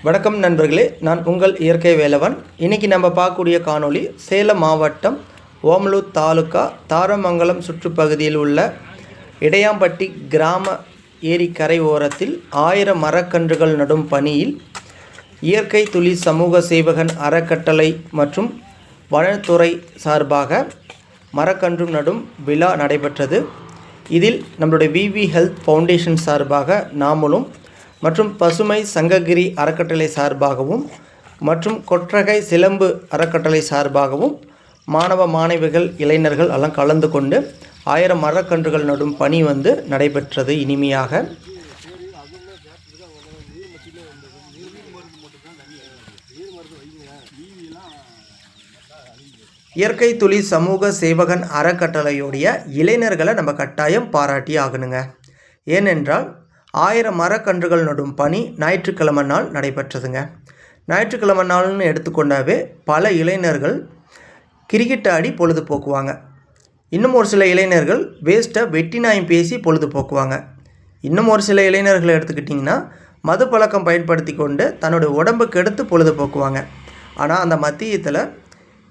வணக்கம் நண்பர்களே, நான் உங்கள் இயற்கை வேலவன். இன்றைக்கி நம்ம பார்க்கக்கூடிய காணொளி சேலம் மாவட்டம் ஓமலூர் தாலுக்கா தாரமங்கலம் சுற்றுப்பகுதியில் உள்ள இடையாம்பட்டி கிராம ஏரிக்கரை ஓரத்தில் 1000 மரக்கன்றுகள் நடும் பணியில் இயற்கை துளி சமூக சேவகன் அறக்கட்டளை மற்றும் வனத்துறை சார்பாக மரக்கன்று நடும் விழா நடைபெற்றது. இதில் நம்மளுடைய விவி ஹெல்த் ஃபவுண்டேஷன் சார்பாக நாமளும் மற்றும் பசுமை சங்ககிரி அறக்கட்டளை சார்பாகவும் மற்றும் கொற்றகை சிலம்பு அறக்கட்டளை சார்பாகவும் மாணவ மாணவிகள் இளைஞர்கள் எல்லாம் கலந்து கொண்டு 1000 மரக்கன்றுகள் நடும் பணி நடைபெற்றது. இனிமையாக இயற்கை துளி சமூக சேவகன் அறக்கட்டளையுடைய இளைஞர்களை நம்ம கட்டாயம் பாராட்டி ஆகணுங்க. ஏனென்றால் 1000 மரக்கன்றுகள் நடும் பணி ஞாயிற்றுக்கிழமை நாள் நடைபெற்றதுங்க. ஞாயிற்றுக்கிழமை நாள்னு எடுத்துக்கொண்டாவே பல இளைஞர்கள் கிரிக்கெட் ஆடி பொழுது போக்குவாங்க. இன்னும் ஒரு சில இளைஞர்கள் வேஸ்ட்டாக வெட்டி நாயம் பேசி பொழுது போக்குவாங்க. இன்னும் ஒரு சில இளைஞர்களை எடுத்துக்கிட்டிங்கன்னா மது பழக்கம் பயன்படுத்தி கொண்டு தன்னுடைய உடம்புக்கு எடுத்து பொழுது போக்குவாங்க. ஆனால் அந்த மத்தியத்தில்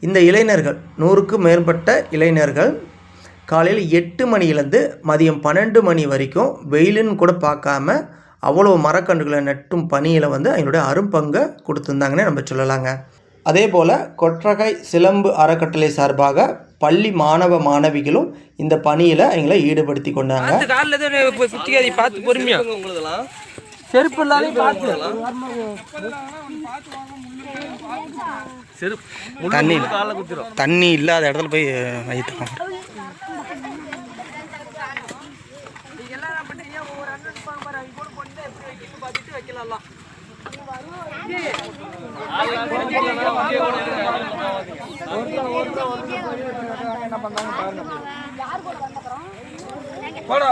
இந்த இளைஞர்கள் 100க்கும் மேற்பட்ட இளைஞர்கள் காலையில் 8 மணிலேருந்து மதியம் 12 மணி வரைக்கும் வெயிலுன்னு கூட பார்க்காம அவ்வளோ மரக்கன்றுகளை நட்டும் பணியில் அவங்களுடைய அரும்பங்கை கொடுத்துருந்தாங்கன்னு நம்ம சொல்லலாங்க. அதே போல் கொற்றகை சிலம்பு அறக்கட்டளை சார்பாக பள்ளி மாணவ மாணவிகளும் இந்த பணியில் அவங்கள ஈடுபடுத்தி கொண்டாங்க. தண்ணி இல்லாத இடத்துல போய் வைத்துக்கோங்க.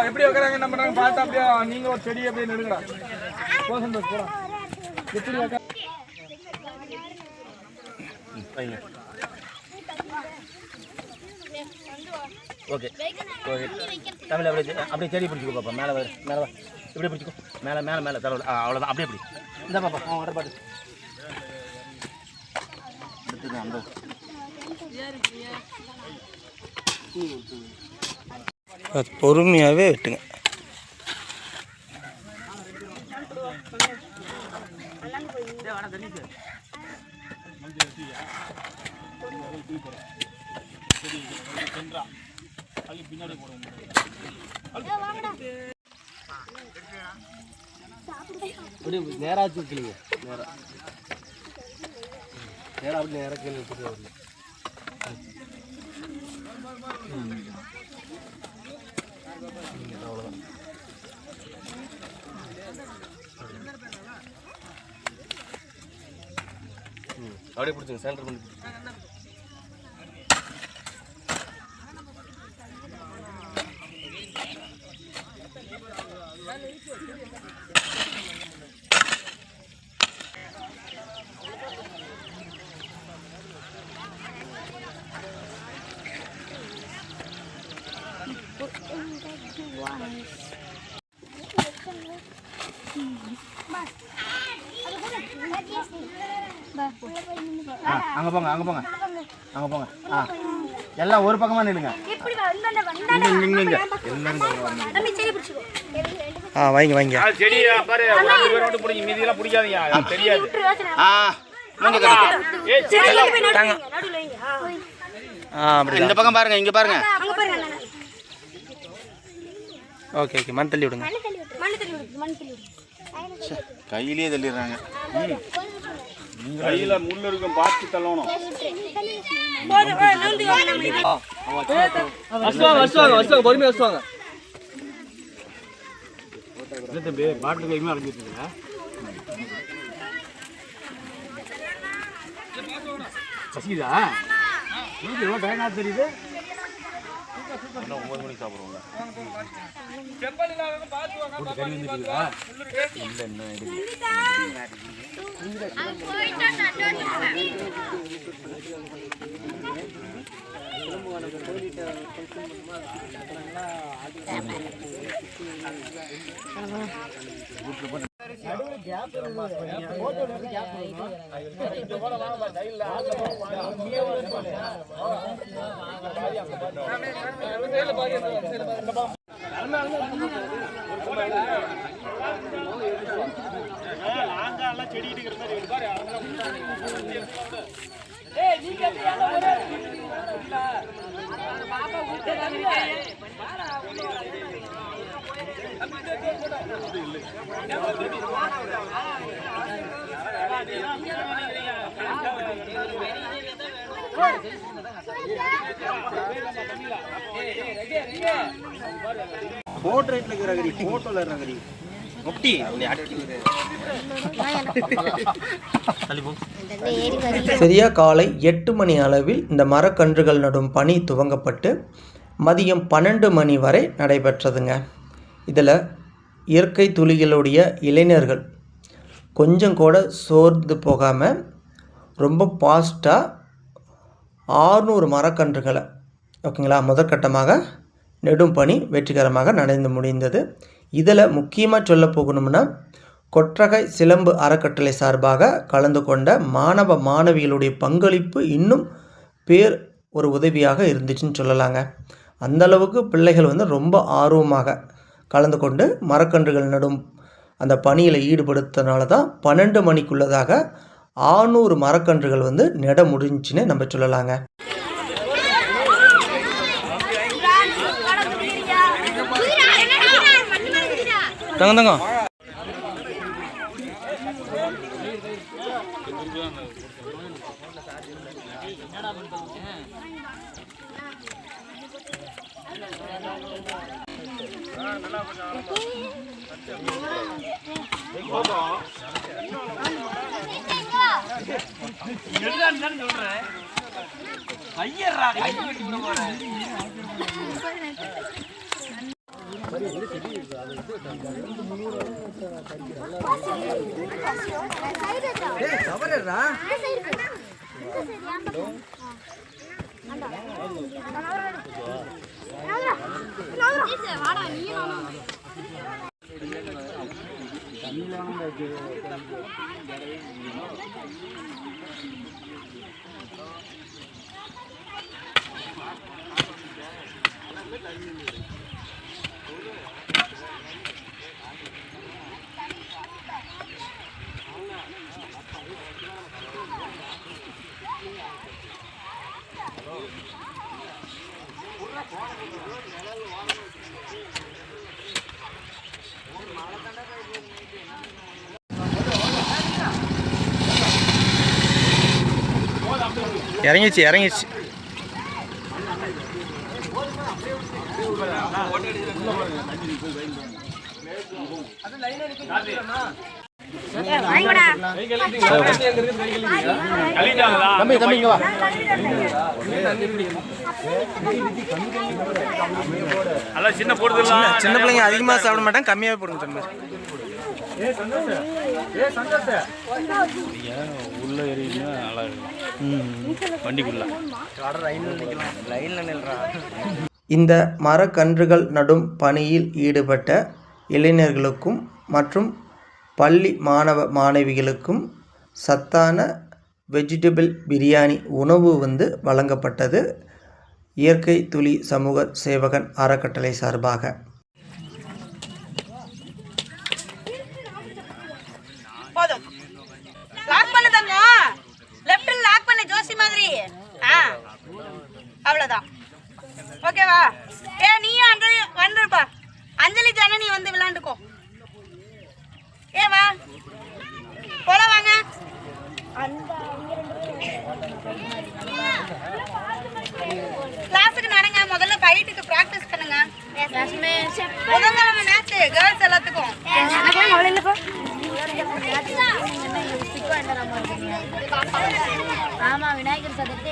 எப்படி வைக்கிறாங்க என்ன பண்றாங்க பார்த்தா அப்படியே நீங்க ஒரு செடி அப்படியே நடுங்கடா போதும் போடா எப்படி வைக்க ஓகே ஓகே தமிழ் அப்படியே செடி பிடிச்சிக்கோ பாப்பா மேலே மேலே இப்படி பிடிச்சிக்கோ மேலே மேலே மேலே தலை அவ்வளோதான் அப்படியே பிடி இந்த பாப்பா வாட்டர் பாட்டு அந்த பொறுமையாகவே வெட்டுங்க. நேராச்சு வைக்கலைங்க நேராக அப்படி நேராக கீழே வச்சுட்டு வரல. அவ்வளோதான் அப்படியே பிடிச்சிங்க சென்டர் பண்ணி அங்கே போங்க அங்கே போங்க அங்கே போங்க. எல்லாம் ஒரு பக்கமாக நில்லுங்க. வாங்க வாங்க செடியை பாரு பிடிக்கும் மீதியெல்லாம் பிடிக்காதீங்க தெரியாது. இந்த பக்கம் பாருங்க இங்கே பாருங்க. ஓகே ஓகே மண் தள்ளி விடுங்க. கையிலேயே தள்ளிடுறாங்க. கையில முள்ளு இருக்கும் பார்த்து தள்ளணும். பொறுமையா வச்சுவாங்க. பாட்டில் கையுமே அடைஞ்சிட்டு சசிதா டைனா தெரியுது. 9 மணிக்கு சாப்பிடுவோங்க. கறி வந்துருக்குதா இல்லை என்ன வீட்டில் போர்ட்ரேட்ல இருக்கிற கறி போட்டோல இருக்கிற கறி முட்டி அப்படி அட்டி சரியாக காலை 8 மணி அளவில் இந்த மரக்கன்றுகள் நடும் பணி துவங்கப்பட்டு மதியம் 12 மணி வரை நடைபெற்றதுங்க. இதில் இயற்கை துளிகளுடைய இளைஞர்கள் கொஞ்சம் கூட சோர்ந்து போகாமல் ரொம்ப ஃபாஸ்ட்டாக 600 மரக்கன்றுகளை ஓகேங்களா முதற்கட்டமாக நெடும் பணி வெற்றிகரமாக நடந்து முடிந்தது. இதில் முக்கியமாக சொல்ல போகணும்னா கொற்றகை சிலம்பு அறக்கட்டளை சார்பாக கலந்து கொண்ட மாணவ மாணவிகளுடைய பங்களிப்பு இன்னும் ஒரு உதவியாக இருந்துச்சுன்னு சொல்லலாங்க. அந்தளவுக்கு பிள்ளைகள் ரொம்ப ஆர்வமாக கலந்து கொண்டு மரக்கன்றுகள் நடும் அந்த பணியில் ஈடுபடுத்தினால தான் 12 மணிக்குள்ளதாக 600 மரக்கன்றுகள் நட முடிஞ்சுன்னு நம்ம சொல்லலாங்க. தங்க இறங்கிச்சு சின்ன பிள்ளைங்க அதிகமாக சாப்பிட மாட்டாங்க, கம்மியாகவே போடுங்க தம்பி. உள்ள ஏறினா நல்லா இருக்கும் வண்டிக்குள்ள. இந்த மரக்கன்றுகள் நடும் பணியில் ஈடுபட்ட இளைஞர்களுக்கும் மற்றும் பள்ளி மாணவ மாணவிகளுக்கும் சத்தான வெஜிடபிள் பிரியாணி உணவு வழங்கப்பட்டது இயற்கை துளி சமூக சேவகன் அறக்கட்டளை சார்பாக. போதும் லாக் பண்ணு தங்கோ, லெஃப்ட்ல லாக் பண்ணு ஜோசி மாதிரி. அவ்வளவுதான், ஓகேவா? நீயும் அஞ்சலி வந்துருப்பா. அஞ்சலி தானே, நீ விளையாண்டுக்கோ. வா போலாம், வாங்க. கிளாஸுக்கு நடங்க. முதல்ல ஃபைட்டுக்கு பிராக்டிஸ் பண்ணுங்க. முதல்ல மேட்ச் கேர்ள்ஸ் எல்லாத்துக்கும். ஆமா, விநாயகர் சதுர்த்தி